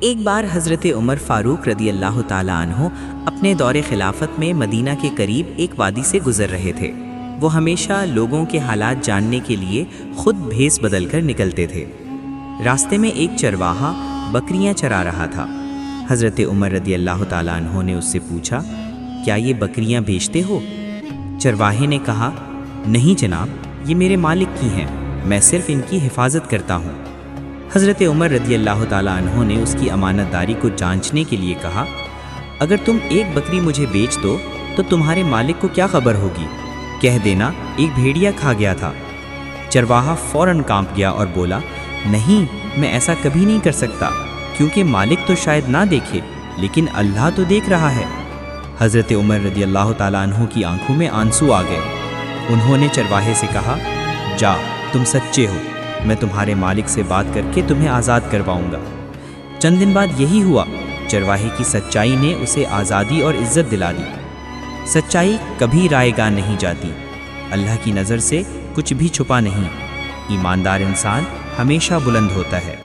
ایک بار حضرت عمر فاروق رضی اللہ تعالیٰ عنہ اپنے دور خلافت میں مدینہ کے قریب ایک وادی سے گزر رہے تھے۔ وہ ہمیشہ لوگوں کے حالات جاننے کے لیے خود بھیس بدل کر نکلتے تھے۔ راستے میں ایک چرواہا بکریاں چرا رہا تھا۔ حضرت عمر رضی اللہ تعالیٰ عنہ نے اس سے پوچھا، کیا یہ بکریاں بیچتے ہو؟ چرواہے نے کہا، نہیں جناب، یہ میرے مالک کی ہیں، میں صرف ان کی حفاظت کرتا ہوں۔ حضرت عمر رضی اللہ تعالیٰ عنہ نے اس کی امانت داری کو جانچنے کے لیے کہا، اگر تم ایک بکری مجھے بیچ دو تو تمہارے مالک کو کیا خبر ہوگی؟ کہہ دینا ایک بھیڑیا کھا گیا تھا۔ چرواہا فوراً کانپ گیا اور بولا، نہیں، میں ایسا کبھی نہیں کر سکتا، کیونکہ مالک تو شاید نہ دیکھے لیکن اللہ تو دیکھ رہا ہے۔ حضرت عمر رضی اللہ تعالیٰ عنہ کی آنکھوں میں آنسو آ گئے۔ انہوں نے چرواہے سے کہا، جا، تم سچے ہو، میں تمہارے مالک سے بات کر کے تمہیں آزاد کرواؤں گا۔ چند دن بعد یہی ہوا۔ چرواہے کی سچائی نے اسے آزادی اور عزت دلا دی۔ سچائی کبھی رائے گاہ نہیں جاتی، اللہ کی نظر سے کچھ بھی چھپا نہیں۔ ایماندار انسان ہمیشہ بلند ہوتا ہے۔